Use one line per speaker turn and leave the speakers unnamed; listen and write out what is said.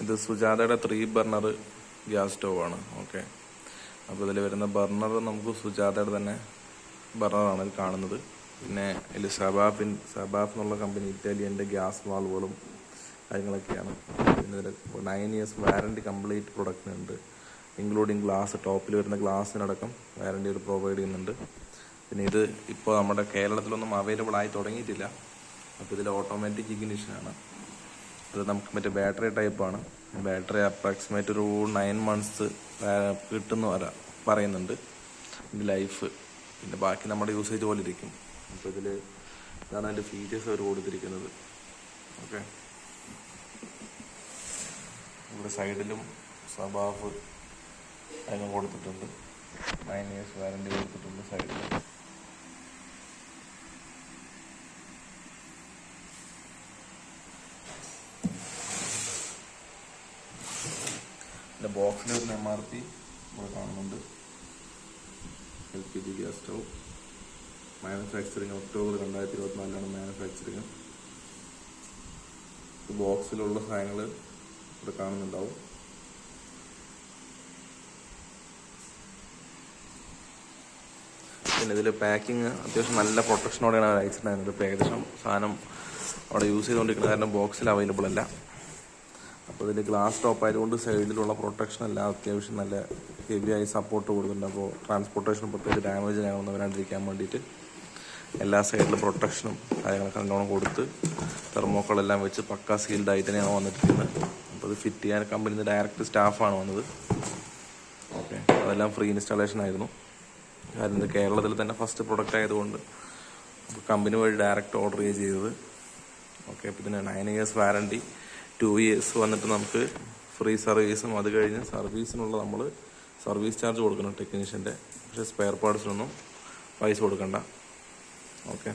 ഇത് സുജാതയുടെ 3 burner gas stove ആണ്. Okay, അപ്പോൾ ഇതിൽ വരുന്ന ബർണർ നമുക്ക് സുജാതയുടെ തന്നെ ബർണറാണ് ഇത് കാണുന്നത്. പിന്നെ ഇതിൽ സബാഫ് എന്നുള്ള കമ്പനി ഇറ്റാലിയൻ്റെ ഗ്യാസ് വാൾവുകളും കാര്യങ്ങളൊക്കെയാണ്. പിന്നെ ഇതിൽ 9 years വാറണ്ടി കംപ്ലീറ്റ് പ്രൊഡക്റ്റിനുണ്ട്, ഇൻക്ലൂഡിങ് ഗ്ലാസ്. ടോപ്പിൽ വരുന്ന ഗ്ലാസ്സിനടക്കം വാറണ്ടി ഒരു പ്രൊവൈഡ് ചെയ്യുന്നുണ്ട്. പിന്നെ ഇത് ഇപ്പോൾ നമ്മുടെ കേരളത്തിലൊന്നും അവൈലബിൾ ആയി തുടങ്ങിയിട്ടില്ല. അപ്പോൾ ഇതിൽ ഓട്ടോമാറ്റിക് ഇഗ്നിഷനാണ്. അത് നമുക്ക് മറ്റേ ബാറ്ററി ടൈപ്പാണ്. ബാറ്ററി അപ്രോക്സിമേറ്റ് ഒരു 9 months കിട്ടുന്ന പറയുന്നുണ്ട് ഇതിൻ്റെ ലൈഫ്. പിന്നെ ബാക്കി നമ്മുടെ യൂസേജ് പോലെ ഇരിക്കും. അപ്പോൾ ഇതിൽ ഇതാണ് അതിൻ്റെ ഫീച്ചേഴ്സ് അവർ കൊടുത്തിരിക്കുന്നത്. ഓക്കെ, ഇവിടെ സൈഡിലും സബാഫ് അതിന് കൊടുത്തിട്ടുണ്ട്. 9 years വാറണ്ടി കൊടുത്തിട്ടുണ്ട് സൈഡിൽ. ഇതിൻ്റെ ബോക്സിൽ വരുന്ന MRP ഇവിടെ കാണുന്നുണ്ട്. LPG gas stove manufacturing October 2024 manufacturing. ബോക്സിലുള്ള സാധനങ്ങൾ ഇവിടെ കാണുന്നുണ്ടാവും. പിന്നെ ഇതിൽ പാക്കിങ് അത്യാവശ്യം നല്ല പ്രൊട്ടക്ഷനോടെയാണ് അയച്ചിട്ടുണ്ടായിരുന്നത്. ഇപ്പോൾ ഏകദേശം സാധനം അവിടെ യൂസ് ചെയ്തുകൊണ്ടിരിക്കുന്നത് കാരണം ബോക്സിൽ അവൈലബിൾ അല്ല. അപ്പോൾ ഇതിൽ ഗ്ലാസ് ടോപ്പ് ആയതുകൊണ്ട് സൈഡിലുള്ള പ്രൊട്ടക്ഷൻ എല്ലാം അത്യാവശ്യം നല്ല ഹെവിയായി സപ്പോർട്ട് കൊടുക്കുന്നുണ്ട്. അപ്പോൾ ട്രാൻസ്പോർട്ടേഷൻ പ്രത്യേകിച്ച് ഡാമേജ് കാര്യങ്ങളൊന്നും വരാണ്ടിരിക്കാൻ വേണ്ടിയിട്ട് എല്ലാ സൈഡിലും പ്രൊട്ടക്ഷനും കാര്യങ്ങളൊക്കെ നല്ലോണം കൊടുത്ത് തെർമോക്കോളെല്ലാം വെച്ച് പക്കാ സീൽഡ് ആയിട്ട് തന്നെയാണ് വന്നിട്ടിരിക്കുന്നത്. അപ്പോൾ ഇത് ഫിറ്റ് ചെയ്യാൻ കമ്പനിയിൽ നിന്ന് ഡയറക്റ്റ് സ്റ്റാഫാണ് വന്നത്. ഓക്കെ, അതെല്ലാം ഫ്രീ ഇൻസ്റ്റാളേഷൻ ആയിരുന്നു. കാരണം ഇത് കേരളത്തിൽ തന്നെ ഫസ്റ്റ് പ്രൊഡക്റ്റ് ആയതുകൊണ്ട് കമ്പനി വഴി ഡയറക്റ്റ് ഓർഡർ ചെയ്തത്. ഓക്കെ, അപ്പോൾ ഇതിന് 9 years വാറണ്ടി, 2 years വന്നിട്ട് നമുക്ക് ഫ്രീ സർവീസും. അത് കഴിഞ്ഞ് സർവീസിനുള്ള നമ്മൾ സർവീസ് ചാർജ് കൊടുക്കണം ടെക്നീഷ്യൻ്റെ. പക്ഷേ സ്പെയർ പാർട്സിനൊന്നും പൈസ കൊടുക്കണ്ട. ഓക്കെ.